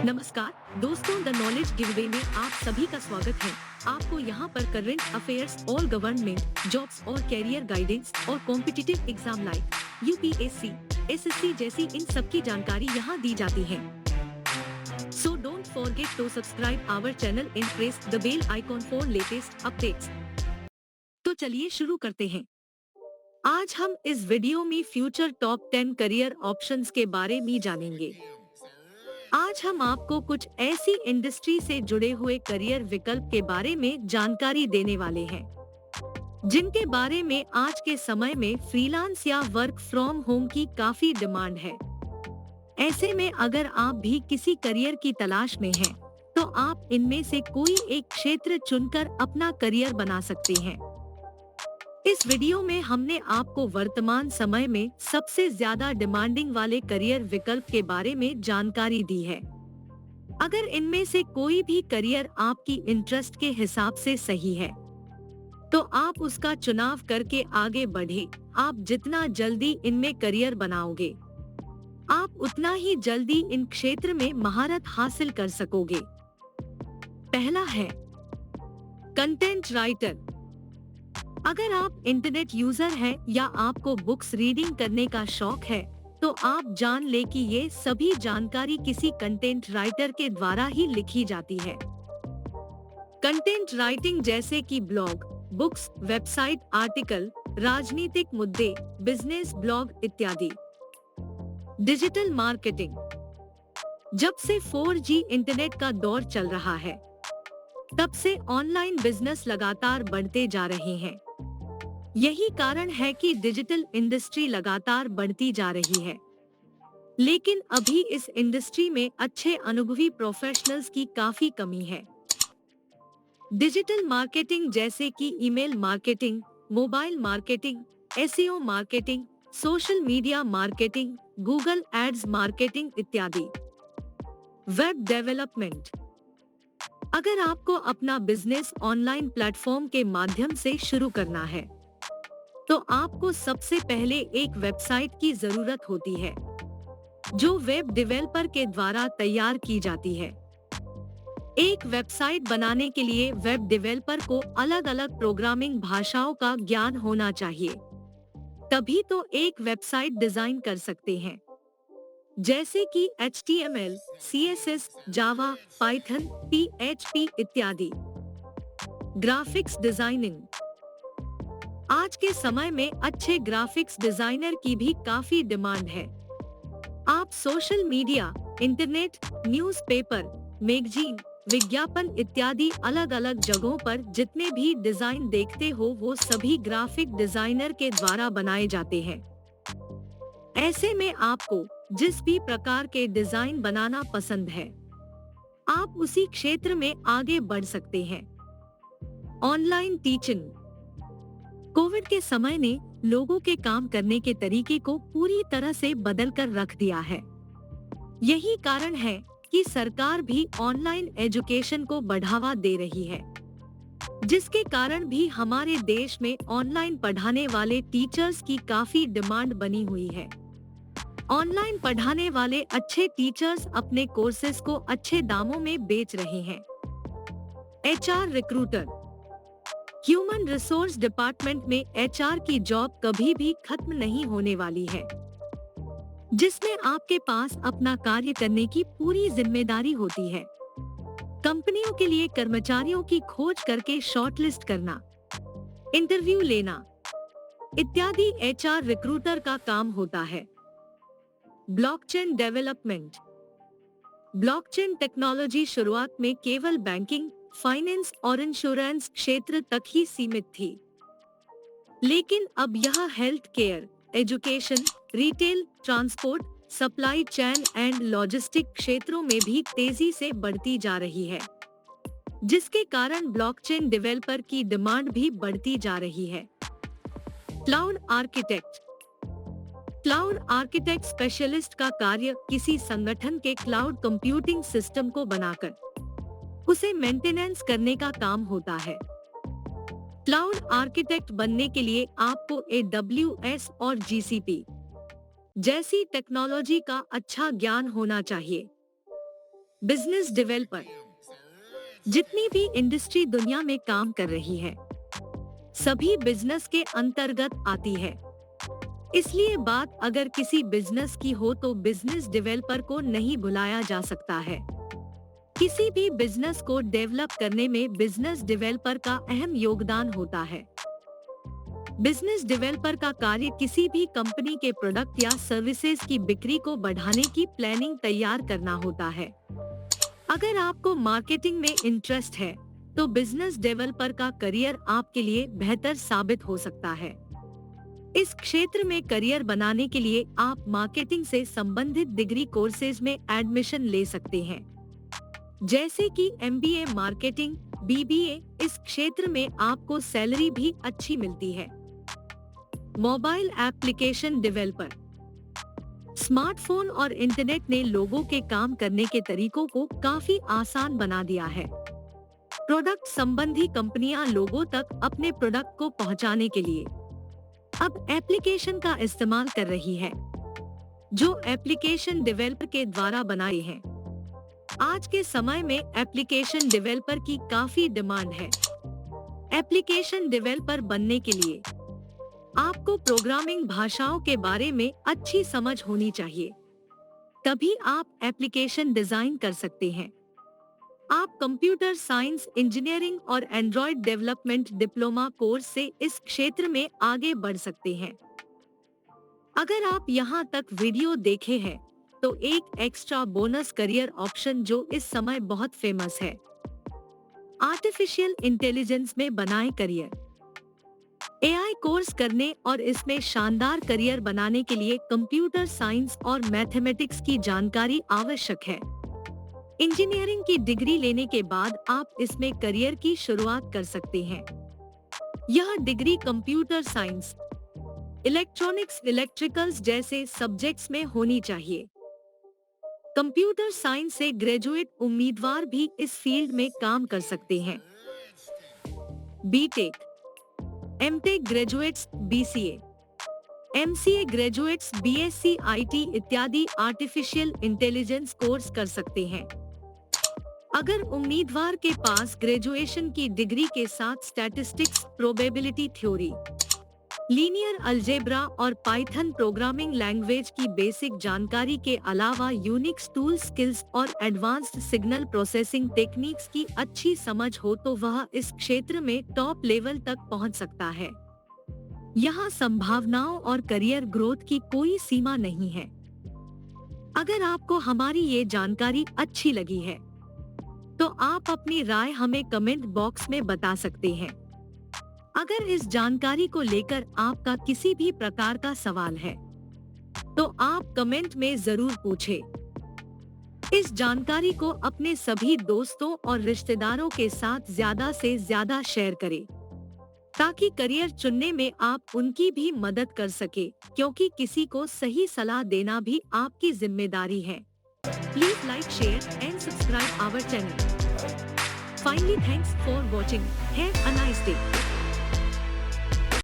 नमस्कार दोस्तों, the knowledge giveaway में आप सभी का स्वागत है। आपको यहाँ पर current affairs, all government jobs और कैरियर गाइडेंस और competitive exam like UPSC, SSC जैसी इन सब की जानकारी यहाँ दी जाती है। So don't forget to subscribe our channel and press the bell icon for latest updates. तो चलिए शुरू करते हैं। आज हम इस वीडियो में फ्यूचर टॉप 10 करियर ऑप्शंस के बारे में जानेंगे। आज हम आपको कुछ ऐसी इंडस्ट्री से जुड़े हुए करियर विकल्प के बारे में जानकारी देने वाले हैं, जिनके बारे में आज के समय में फ्रीलांस या वर्क फ्रॉम होम की काफी डिमांड है। ऐसे में अगर आप भी किसी करियर की तलाश में हैं, तो आप इनमें से कोई एक क्षेत्र चुनकर अपना करियर बना सकते हैं। इस वीडियो में हमने आपको वर्तमान समय में सबसे ज्यादा डिमांडिंग वाले करियर विकल्प के बारे में जानकारी दी है। अगर इनमें से कोई भी करियर आपकी इंटरेस्ट के हिसाब से सही है, तो आप उसका चुनाव करके आगे बढ़े। आप जितना जल्दी इनमें करियर बनाओगे, आप उतना ही जल्दी इन क्षेत्र में महारत हासिल कर सकोगे। पहला है कंटेंट राइटर। अगर आप इंटरनेट यूजर हैं या आपको बुक्स रीडिंग करने का शौक है, तो आप जान ले कि ये सभी जानकारी किसी कंटेंट राइटर के द्वारा ही लिखी जाती है। कंटेंट राइटिंग जैसे कि ब्लॉग, बुक्स, वेबसाइट आर्टिकल, राजनीतिक मुद्दे, बिजनेस ब्लॉग इत्यादि। Digital marketing. जब से 4G इंटरनेट का दौर चल रहा है, तब से ऑनलाइन बिजनेस लगातार बढ़ते जा रहे हैं। यही कारण है कि डिजिटल इंडस्ट्री लगातार बढ़ती जा रही है। लेकिन अभी इस इंडस्ट्री में अच्छे अनुभवी प्रोफेशनल्स की काफी कमी है। डिजिटल मार्केटिंग जैसे कि email marketing, mobile marketing, SEO marketing, social media marketing, Google ads marketing इत्यादि। Web development. अगर आपको अपना बिजनेस ऑनलाइन प्लेटफॉर्म के माध्यम से शुरू करना है, तो आपको सबसे पहले एक वेबसाइट की जरूरत होती है, जो वेब डेवलपर के द्वारा तैयार की जाती है। एक वेबसाइट बनाने के लिए वेब डेवलपर को अलग अलग प्रोग्रामिंग भाषाओं का ज्ञान होना चाहिए, तभी तो एक वेबसाइट डिजाइन कर सकते हैं, जैसे कि HTML, CSS, जावा, पाइथन, PHP इत्यादि। Graphics designing. आज के समय में अच्छे ग्राफिक्स डिजाइनर की भी काफी डिमांड है। आप social media, internet, newspaper, magazine, विज्ञापन इत्यादि अलग अलग जगहों पर जितने भी डिजाइन देखते हो, वो सभी ग्राफिक डिजाइनर के द्वारा बनाए जाते हैं। ऐसे में आपको जिस भी प्रकार के डिजाइन बनाना पसंद है, आप उसी क्षेत्र में आगे बढ़ सकते हैं। Online teaching. कोविड के समय ने लोगों के काम करने के तरीके को पूरी तरह से बदल कर रख दिया है। यही कारण है कि सरकार भी ऑनलाइन एजुकेशन को बढ़ावा दे रही है, जिसके कारण भी हमारे देश में ऑनलाइन पढ़ाने वाले टीचर्स की काफी डिमांड बनी हुई है। ऑनलाइन पढ़ाने वाले अच्छे टीचर्स अपने कोर्सेज को अच्छे दामों में बेच रहे हैं। HR recruiter. Human resource department में HR की जॉब कभी भी खत्म नहीं होने वाली है, जिसमें आपके पास अपना कार्य करने की पूरी जिम्मेदारी होती है। कंपनियों के लिए कर्मचारियों की खोज करके शॉर्टलिस्ट करना, इंटरव्यू लेना इत्यादि HR रिक्रूटर का काम होता है। Blockchain development. ब्लॉकचेन टेक्नोलॉजी शुरुआत में केवल बैंकिंग, फाइनेंस और इंश्योरेंस क्षेत्र तक ही सीमित थी, लेकिन अब यह health care, education, retail, transport, supply chain and logistic क्षेत्रों में भी तेजी से बढ़ती जा रही है, जिसके कारण ब्लॉकचेन डेवलपर की डिमांड भी बढ़ती जा रही है। Cloud architect. Cloud architect specialist का कार्य किसी संगठन के क्लाउड कंप्यूटिंग सिस्टम को बनाकर उसे मेंटेनेंस करने का काम होता है। क्लाउड आर्किटेक्ट बनने के लिए आपको AWS और GCP जैसी टेक्नोलॉजी का अच्छा ज्ञान होना चाहिए। Business developer. जितनी भी इंडस्ट्री दुनिया में काम कर रही है, सभी बिजनेस के अंतर्गत आती है। इसलिए बात अगर किसी बिजनेस की हो तो बिजनेस डेवलपर को नहीं भुलाया जा सकता है। किसी भी बिजनेस को डेवलप करने में बिजनेस डेवलपर का अहम योगदान होता है। बिजनेस डेवलपर का कार्य किसी भी कंपनी के प्रोडक्ट या सर्विसेज की बिक्री को बढ़ाने की प्लानिंग तैयार करना होता है। अगर आपको मार्केटिंग में इंटरेस्ट है, तो बिजनेस डेवलपर का करियर आपके लिए बेहतर साबित हो सकता है। इस क्षेत्र में करियर बनाने के लिए आप मार्केटिंग से संबंधित डिग्री कोर्सेज में एडमिशन ले सकते हैं, जैसे कि MBA मार्केटिंग, BBA। इस क्षेत्र में आपको सैलरी भी अच्छी मिलती है। Mobile application developer. स्मार्टफोन और इंटरनेट ने लोगों के काम करने के तरीकों को काफी आसान बना दिया है। प्रोडक्ट संबंधी कंपनियां लोगों तक अपने प्रोडक्ट को पहुंचाने के लिए अब एप्लीकेशन का इस्तेमाल कर रही है, जो एप्लीकेशन डेवलपर के द्वारा बनाए हैं। आज के समय में एप्लीकेशन डेवलपर की काफी डिमांड है। एप्लीकेशन डेवलपर बनने के लिए आपको प्रोग्रामिंग भाषाओं के बारे में अच्छी समझ होनी चाहिए, तभी आप एप्लीकेशन डिजाइन कर सकते हैं। आप कंप्यूटर साइंस, इंजीनियरिंग और एंड्रॉयड डेवलपमेंट डिप्लोमा कोर्स से इस क्षेत्र में आगे बढ़ सकते हैं। अगर आप यहां तक वीडियो देखे हैं, तो एक एक्स्ट्रा बोनस करियर ऑप्शन जो इस समय बहुत फेमस है, आर्टिफिशियल इंटेलिजेंस में बनाए करियर। AI कोर्स करने और इसमें शानदार करियर बनाने के लिए कंप्यूटर साइंस और मैथमेटिक्स की जानकारी आवश्यक है। इंजीनियरिंग की डिग्री लेने के बाद आप इसमें करियर की शुरुआत कर सकते हैं। यह degree computer science, electronics, electricals जैसे सब्जेक्ट्स में होनी चाहिए। कंप्यूटर साइंस से ग्रेजुएट उम्मीदवार भी इस फील्ड में काम कर सकते हैं। BTech, MTech graduates BCA, MCA graduates BSc IT इत्यादि आर्टिफिशियल इंटेलिजेंस कोर्स कर सकते हैं। अगर उम्मीदवार के पास ग्रेजुएशन की डिग्री के साथ statistics, probability theory, linear algebra और पाइथन प्रोग्रामिंग लैंग्वेज की बेसिक जानकारी के अलावा यूनिक्स टूल स्किल्स और एडवांस्ड सिग्नल प्रोसेसिंग टेक्निक्स की अच्छी समझ हो तो वह इस क्षेत्र में टॉप लेवल तक पहुंच सकता है। यहाँ संभावनाओं और करियर ग्रोथ की कोई सीमा नहीं है। अगर आपको हमारी ये जानकारी अच्छी लगी है, तो आप अपनी राय हमें कमेंट बॉक्स में बता सकते हैं। अगर इस जानकारी को लेकर आपका किसी भी प्रकार का सवाल है, तो आप कमेंट में जरूर पूछें। इस जानकारी को अपने सभी दोस्तों और रिश्तेदारों के साथ ज्यादा से ज्यादा शेयर करें, ताकि करियर चुनने में आप उनकी भी मदद कर सके, क्योंकि किसी को सही सलाह देना भी आपकी जिम्मेदारी है। Please like, share and subscribe our channel. Finally, thanks for watching. Have a nice day.